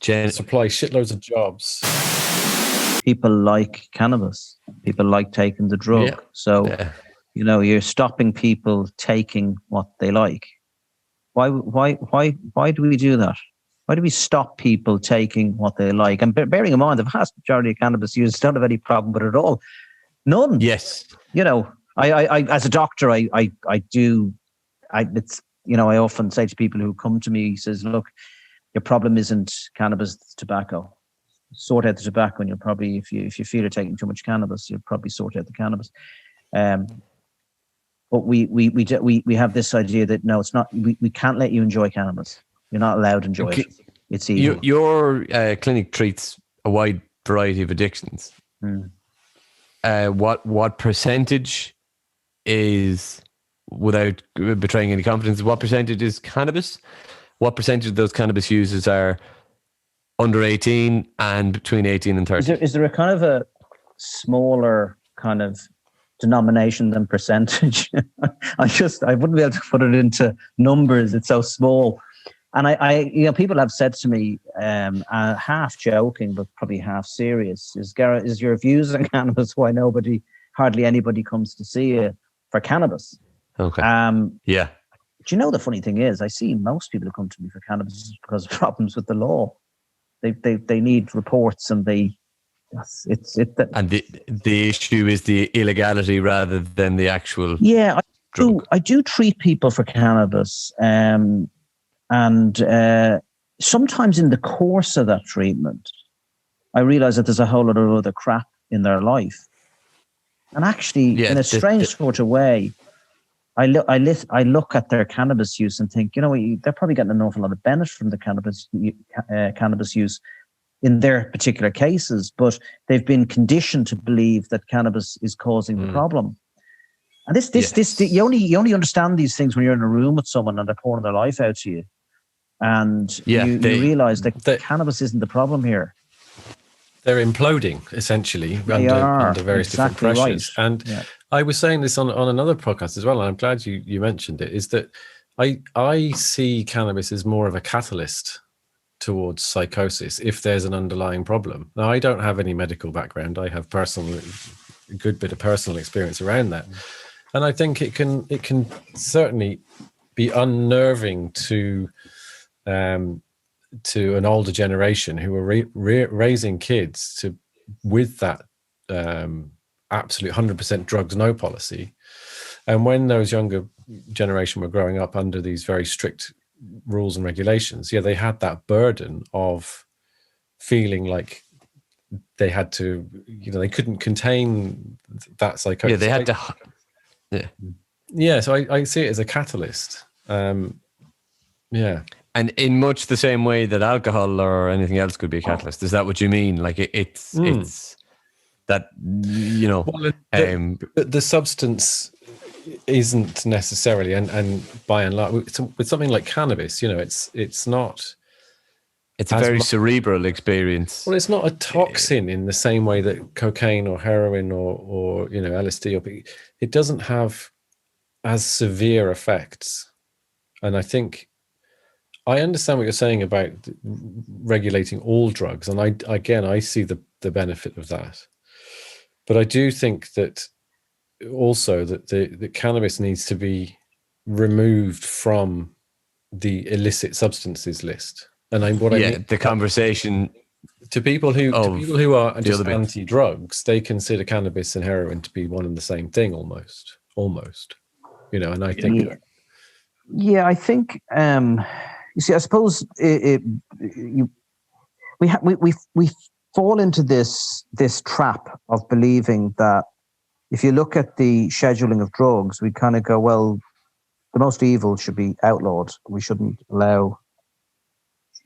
supply shitloads of jobs. People like cannabis. People like taking the drug. Yeah. So. Yeah. You know, you're stopping people taking what they like. Why do we do that? Why do we stop people taking what they like? And bearing in mind, the vast majority of cannabis users don't have any problem with it at all. None. Yes. You know, I as a doctor, I often say to people who come to me, he says, look, your problem isn't cannabis, it's tobacco. Sort out the tobacco, and you'll probably, if you feel you're taking too much cannabis, you'll probably sort out the cannabis. But we have this idea that no, it's not. We can't let you enjoy cannabis. You're not allowed to enjoy it. It's evil. Your clinic treats a wide variety of addictions. What percentage is, without betraying any confidence, what percentage is cannabis? What percentage of those cannabis users are under 18 and between 18 and 30? Is there a kind of a smaller kind of denomination than percentage? I wouldn't be able to put it into numbers. It's so small. And I people have said to me, half joking, but probably half serious, Garrett, is your views on cannabis why hardly anybody comes to see you for cannabis? Okay. Yeah. you know, the funny thing is, I see most people who come to me for cannabis because of problems with the law. They need reports, and and the issue is the illegality rather than the actual drug. I do treat people for cannabis, and sometimes in the course of that treatment, I realize that there's a whole lot of other crap in their life, and actually, in a strange sort of way, I look at their cannabis use and think, you know, they're probably getting an awful lot of benefit from the cannabis use in their particular cases, but they've been conditioned to believe that cannabis is causing the problem. And you only understand these things when you're in a room with someone and they're pouring their life out to you, and you realize that cannabis isn't the problem here. They're imploding essentially under various different pressures. Right. And I was saying this on another podcast as well, and I'm glad you mentioned it, is that I see cannabis as more of a catalyst towards psychosis if there's an underlying problem. Now, I don't have any medical background. I have a good bit of personal experience around that. And I think it can certainly be unnerving to an older generation who are raising kids with that absolute 100% drugs no policy. And when those younger generation were growing up under these very strict rules and regulations, they had that burden of feeling like they had to, they couldn't contain that psychosis. Yeah, they had to. Yeah. So I see it as a catalyst. And in much the same way that alcohol or anything else could be a catalyst. Is that what you mean? Like it's that, Well, the substance isn't necessarily, and by and large, with something like cannabis, it's not. It's a very cerebral experience. Well, it's not a toxin in the same way that cocaine or heroin or LSD it doesn't have as severe effects. And I think I understand what you're saying about regulating all drugs, and I see the benefit of that. But I do think that also that the cannabis needs to be removed from the illicit substances list. And I mean, the conversation to people who are just anti-drugs, they consider cannabis and heroin to be one and the same thing almost. And I think I think you see, I suppose we fall into this trap of believing that if you look at the scheduling of drugs, we kind of go, well, the most evil should be outlawed. We shouldn't allow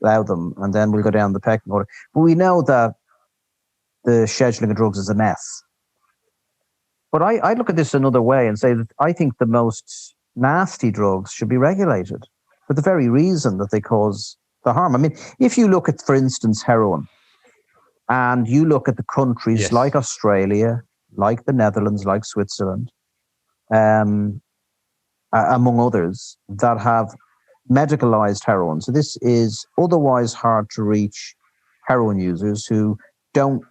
them, and then we'll go down the pecking order. But we know that the scheduling of drugs is a mess. But I look at this another way and say that I think the most nasty drugs should be regulated for the very reason that they cause the harm. I mean, if you look at, for instance, heroin, and you look at the countries like Australia, like the Netherlands, like Switzerland, among others, that have medicalized heroin. So this is otherwise hard to reach heroin users who don't,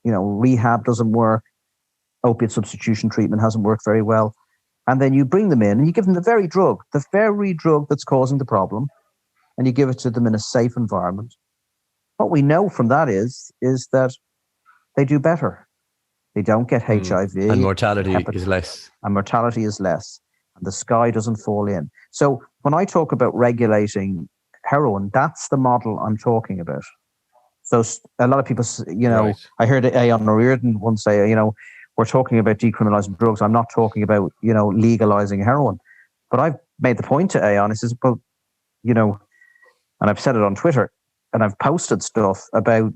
rehab doesn't work, opiate substitution treatment hasn't worked very well. And then you bring them in and you give them the very drug that's causing the problem, and you give it to them in a safe environment. What we know from that is that they do better. They don't get HIV. And mortality is less. And mortality is less. And the sky doesn't fall in. So when I talk about regulating heroin, that's the model I'm talking about. So a lot of people, right. I heard Aon O'Riordan once say, we're talking about decriminalizing drugs. I'm not talking about, legalizing heroin. But I've made the point to Aon. He says, well, and I've said it on Twitter, and I've posted stuff about,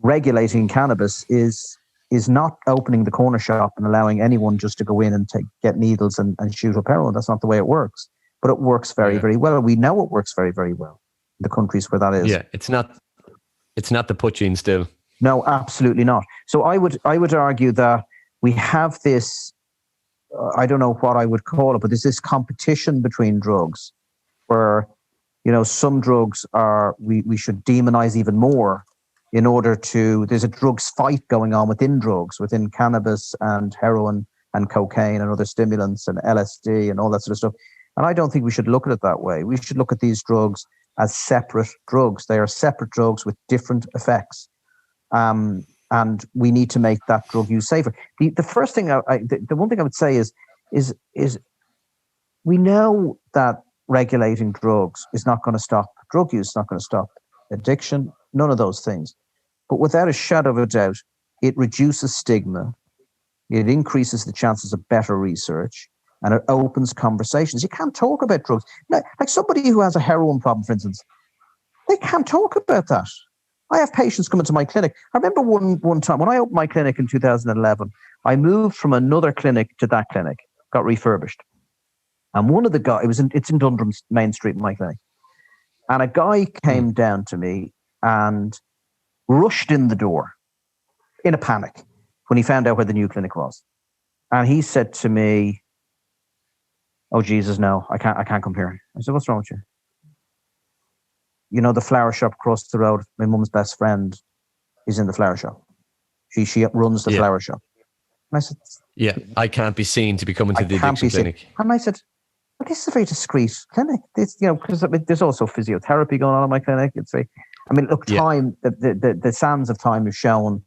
regulating cannabis is not opening the corner shop and allowing anyone just to go in and get needles and shoot up heroin. That's not the way it works. But it works very, very well. We know it works very, very well in the countries where that is. Yeah, it's not the putching still. No, absolutely not. So I would argue that we have this, I don't know what I would call it, but there's this competition between drugs where, some drugs we should demonize even more in order to, there's a drugs fight going on within drugs, within cannabis and heroin and cocaine and other stimulants and LSD and all that sort of stuff. And I don't think we should look at it that way. We should look at these drugs as separate drugs. They are separate drugs with different effects. And we need to make that drug use safer. The first thing, the one thing I would say is we know that regulating drugs is not going to stop drug use, not going to stop addiction, none of those things. But without a shadow of a doubt, it reduces stigma, it increases the chances of better research, and it opens conversations. You can't talk about drugs. Now, like somebody who has a heroin problem, for instance, they can't talk about that. I have patients coming to my clinic. I remember one time when I opened my clinic in 2011, I moved from another clinic to that clinic, got refurbished. And one of the guys, it's in Dundrum Main Street, my clinic. And a guy came down to me and rushed in the door in a panic when he found out where the new clinic was. And he said to me, "Oh, Jesus, no, I can't come here." I said, "What's wrong with you?" "You know, the flower shop across the road, my mum's best friend is in the flower shop. She runs the flower shop." And I said, "Yeah, I can't be seen to be coming to the addiction clinic." And I said, "Well, this is a very discreet clinic. This, because there's also physiotherapy going on in my clinic. It's very, look, time, the sands of time have shown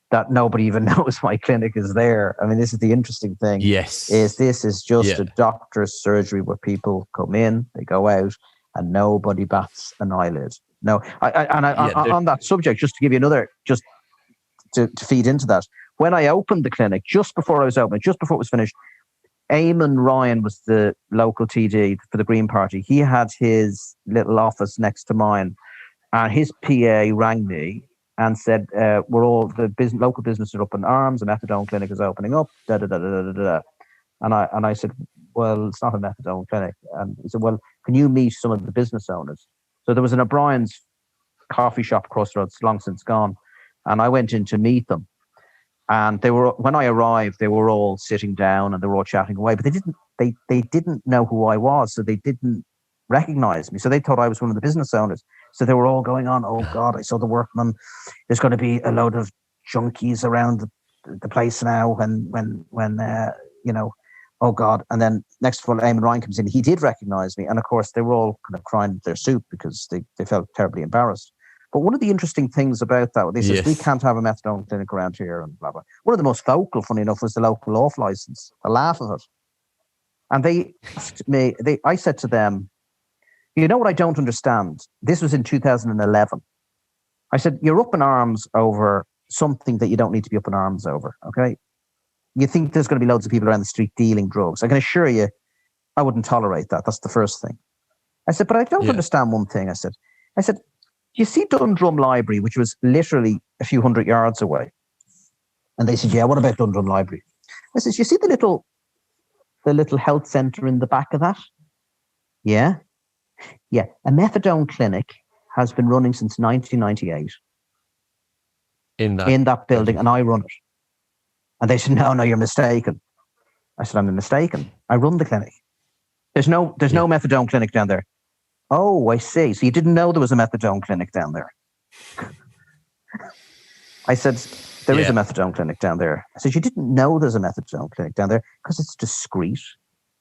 that nobody even knows my clinic is there. This is the interesting thing. Yes. This is just a doctor's surgery where people come in, they go out, and nobody bats an eyelid. No, on that subject, just to give you another, just to feed into that, when I opened the clinic, just before it was finished, Eamon Ryan was the local TD for the Green Party. He had his little office next to mine, and his PA rang me and said, "We're all local businesses are up in arms. A methadone clinic is opening up." Da, da, da, da, da, da. And I said, "Well, it's not a methadone clinic." And he said, "Well, can you meet some of the business owners?" So there was an O'Brien's coffee shop across the road, it's long since gone, and I went in to meet them. And when I arrived, they were all sitting down and they were all chatting away, but they didn't know who I was, so they didn't recognize me. So they thought I was one of the business owners. So they were all going on, "Oh God, I saw the workman. There's going to be a load of junkies around the place now. When oh God." And then next of all, Eamon Ryan comes in. He did recognize me, and of course they were all kind of crying their soup because they felt terribly embarrassed. But one of the interesting things about that, they said, "We can't have a methadone clinic around here," and blah, blah. One of the most vocal, funny enough, was the local off license, the laugh of it. And they asked me, I said to them, "You know what I don't understand?" This was in 2011. I said, "You're up in arms over something that you don't need to be up in arms over, okay? You think there's going to be loads of people around the street dealing drugs. I can assure you, I wouldn't tolerate that. That's the first thing." I said, "But I don't understand one thing." I said, "You see Dundrum Library, which was literally a few hundred yards away?" And they said, "Yeah, what about Dundrum Library?" I said, "You see the little health centre in the back of that?" "Yeah. Yeah, a methadone clinic has been running since 1998 in that building, and I run it." And they said, No, you're mistaken." I said, "I'm mistaken. I run the clinic. There's no methadone clinic down there." "Oh, I see. So you didn't know there was a methadone clinic down there?" I said, "There is a methadone clinic down there." I said, "You didn't know there's a methadone clinic down there because it's discreet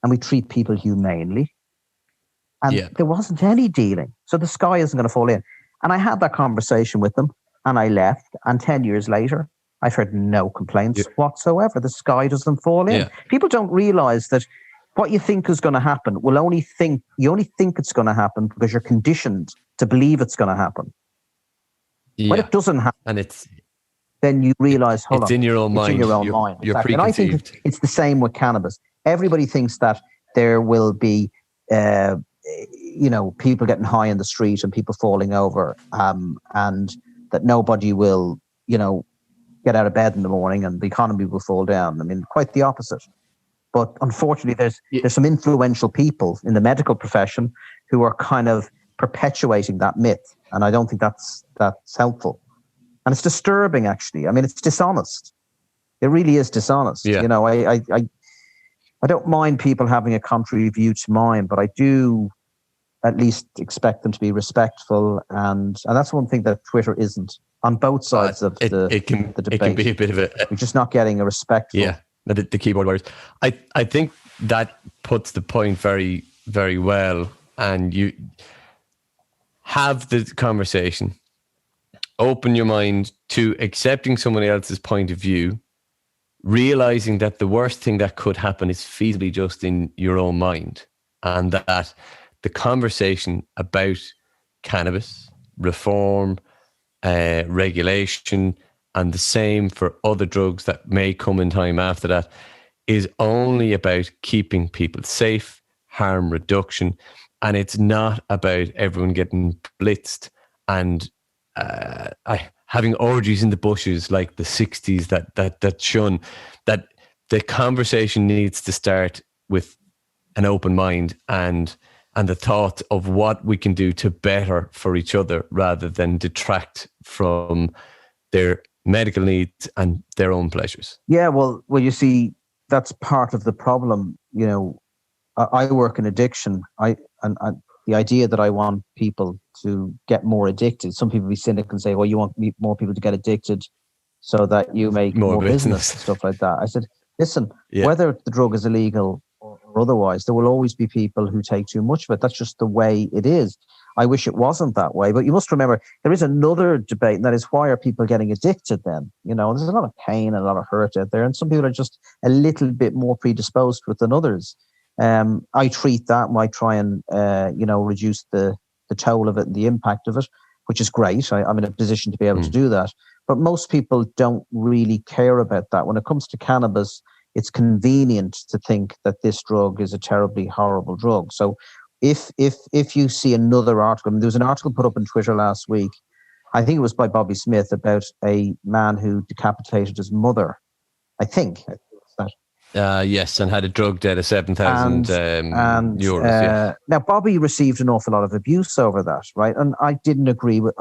and we treat people humanely. And there wasn't any dealing. So the sky isn't going to fall in." And I had that conversation with them and I left. And 10 years later, I've heard no complaints whatsoever. The sky doesn't fall in. People don't realize that what you think is going to happen you only think it's going to happen because you're conditioned to believe it's going to happen. When it doesn't happen, and then you realize, it's in your own mind. In your own mind. You're exactly. And I think it's the same with cannabis. Everybody thinks that there will be, people getting high in the street and people falling over, and that nobody will, get out of bed in the morning and the economy will fall down. Quite the opposite. But unfortunately, there's some influential people in the medical profession who are kind of perpetuating that myth, and I don't think that's helpful. And it's disturbing, actually. It's dishonest. It really is dishonest. Yeah. I don't mind people having a contrary view to mine, but I do at least expect them to be respectful, and that's one thing that Twitter isn't on both sides of the debate. It can be a bit of a. You're just not getting a respectful. Yeah. The keyboard warriors. I think that puts the point very very well, and you have the conversation, open your mind to accepting somebody else's point of view, realizing that the worst thing that could happen is feasibly just in your own mind, and that the conversation about cannabis reform, regulation, and the same for other drugs that may come in time after that is only about keeping people safe, harm reduction, and it's not about everyone getting blitzed and having orgies in the bushes like the 60s that shun. That the conversation needs to start with an open mind and the thought of what we can do to better for each other rather than detract from their medical needs and their own pleasures. Yeah, well, you see, that's part of the problem. You know, I work in addiction. And the idea that I want people to get more addicted. Some people be cynical and say, "Well, you want more people to get addicted so that you make more business and stuff like that." I said, "Listen, whether the drug is illegal or otherwise, there will always be people who take too much of it. That's just the way it is. I wish it wasn't that way, but you must remember there is another debate, and that is, why are people getting addicted then? You know, there's a lot of pain and a lot of hurt out there, and some people are just a little bit more predisposed with than others. I treat that and I try and, reduce the toll of it and the impact of it, which is great. I'm in a position to be able to do that. But most people don't really care about that. When it comes to cannabis, it's convenient to think that this drug is a terribly horrible drug. So if you see another article, I mean, there was an article put up on Twitter last week, I think it was by Bobby Smith, about a man who decapitated his mother, I think. Yes, and had a drug debt of 7,000 euros. Now, Bobby received an awful lot of abuse over that, right? And I didn't agree with,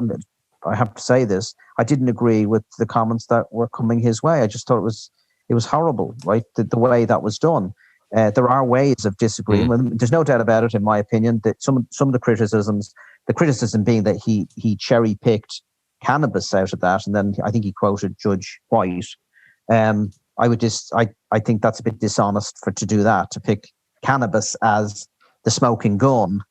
I have to say this, I didn't agree with the comments that were coming his way. I just thought it was horrible, right? The way that was done. There are ways of disagreeing. There's no doubt about it, in my opinion, that some of the criticism being that he cherry-picked cannabis out of that, and then I think he quoted Judge White. I think that's a bit dishonest to do that, to pick cannabis as the smoking gun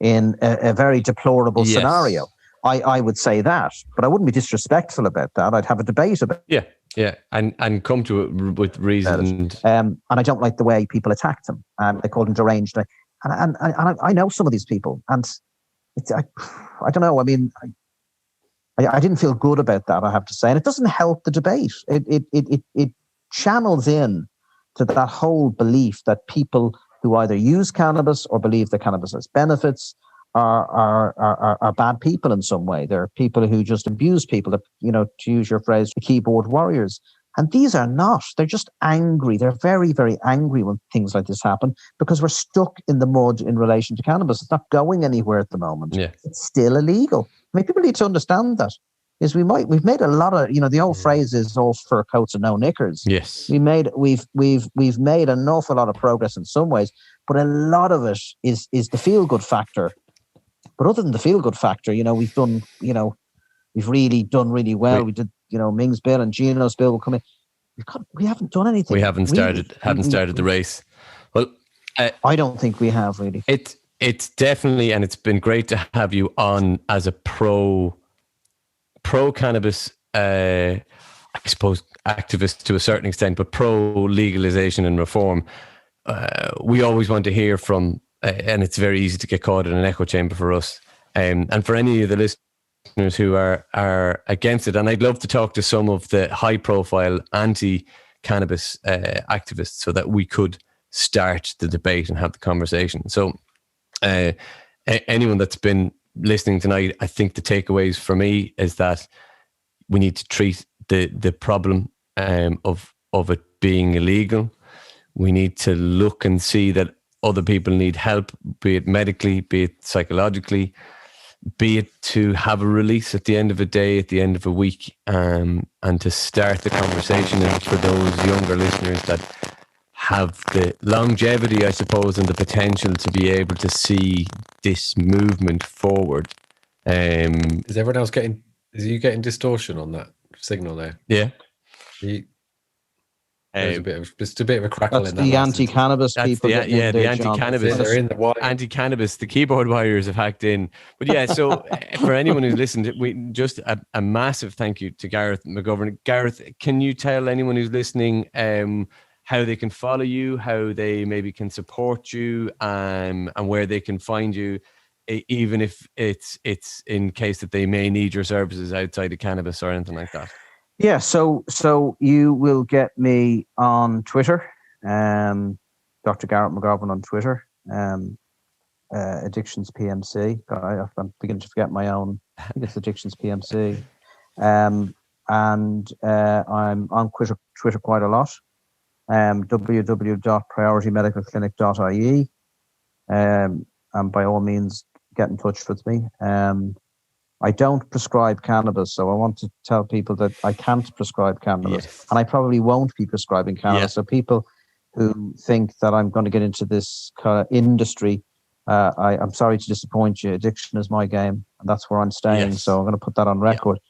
in a very deplorable scenario. I would say that, but I wouldn't be disrespectful about that. I'd have a debate about it. Yeah, and come to it with reason. And I don't like the way people attacked him. They called him deranged. And I know some of these people, and I don't know. I mean, I didn't feel good about that, I have to say, and it doesn't help the debate. It channels in to that whole belief that people who either use cannabis or believe that cannabis has benefits are bad people in some way. They're people who just abuse people, to use your phrase, the keyboard warriors. And these are not. They're just angry. They're very, very angry when things like this happen, because we're stuck in the mud in relation to cannabis. It's not going anywhere at the moment. Yeah. It's still illegal. I mean, people need to understand that. Is we've made a lot of, the old phrase is all fur coats and no knickers. Yes. We've made an awful lot of progress in some ways, but a lot of it is the feel good factor. But other than the feel good factor, we've done, we've really done really well. We did, Ming's bill and Gino's bill will come in. We haven't done anything. We haven't started the race. Well, I don't think we have really. It's definitely, and it's been great to have you on as a pro cannabis, I suppose, activist to a certain extent, but pro legalization and reform. We always want to hear from, and it's very easy to get caught in an echo chamber for us. And for any of the listeners who are against it, and I'd love to talk to some of the high profile anti-cannabis activists so that we could start the debate and have the conversation. So anyone that's been listening tonight, I think the takeaways for me is that we need to treat the problem of it being illegal. We need to look and see that other people need help, be it medically, be it psychologically, be it to have a release at the end of a day, at the end of a week, and to start the conversation. And for those younger listeners that have the longevity, I suppose, and the potential to be able to see this movement forward. Is everyone else getting distortion on that signal there? Yeah. There's just a bit of a crackle That's in that. the anti-cannabis That's people. the getting in there, John. anti-cannabis. They're in the wire. Anti-cannabis. The keyboard warriors have hacked in. But yeah, so for anyone who's listened, we just a massive thank you to Gareth McGovern. Gareth, can you tell anyone who's listening how they can follow you, how they maybe can support you, and where they can find you, even if it's in case that they may need your services outside of cannabis or anything like that? Yeah, so you will get me on Twitter, Dr. Garrett McGovern on Twitter, Addictions PMC. I'm beginning to forget my own. I think it's Addictions PMC, and I'm on Twitter quite a lot. www.prioritymedicalclinic.ie, and by all means get in touch with me. I don't prescribe cannabis, so I want to tell people that I can't prescribe cannabis, and I probably won't be prescribing cannabis. So people who think that I'm going to get into this kind of industry, I'm sorry to disappoint you. Addiction is my game, and that's where I'm staying. So I'm going to put that on record.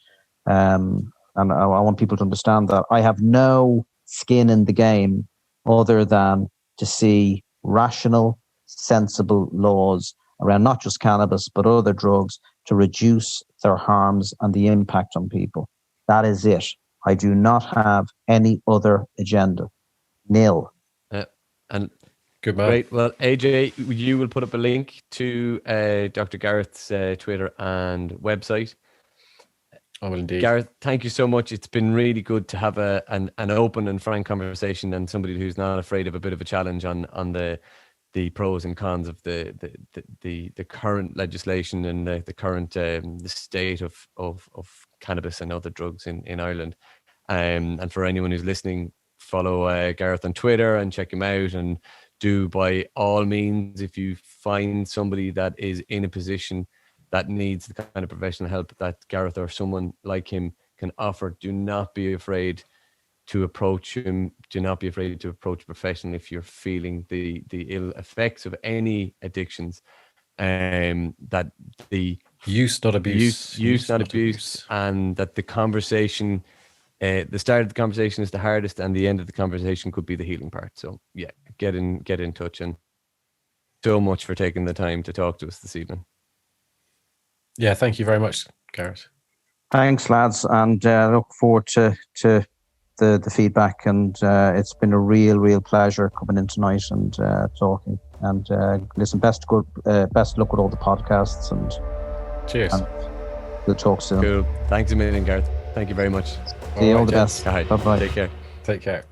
And I want people to understand that I have no skin in the game other than to see rational, sensible laws around not just cannabis, but other drugs to reduce their harms and the impact on people. That is it. I do not have any other agenda. Nil. And good man. Great. Well, AJ, you will put up a link to Dr. Garrett's Twitter and website. I will indeed. Gareth, thank you so much. It's been really good to have an open and frank conversation, and somebody who's not afraid of a bit of a challenge on the pros and cons of the current legislation and the current the state of cannabis and other drugs in Ireland. And for anyone who's listening, follow Gareth on Twitter and check him out. And do, by all means, if you find somebody that is in a position that needs the kind of professional help that Gareth or someone like him can offer, do not be afraid to approach him. Do not be afraid to approach a professional if you're feeling the ill effects of any addictions. That the use not abuse, use not abuse, and that the conversation, the start of the conversation is the hardest, and the end of the conversation could be the healing part. So yeah, get in touch, and so much for taking the time to talk to us this evening. Yeah, thank you very much, Garrett. Thanks, lads, and look forward to the feedback. And it's been a real pleasure coming in tonight and talking. And listen, best luck with all the podcasts. And cheers. And we'll talk soon. Cool. Thanks a million, Gareth. Thank you very much. See you, all the best. All right. Bye-bye. Take care. Take care.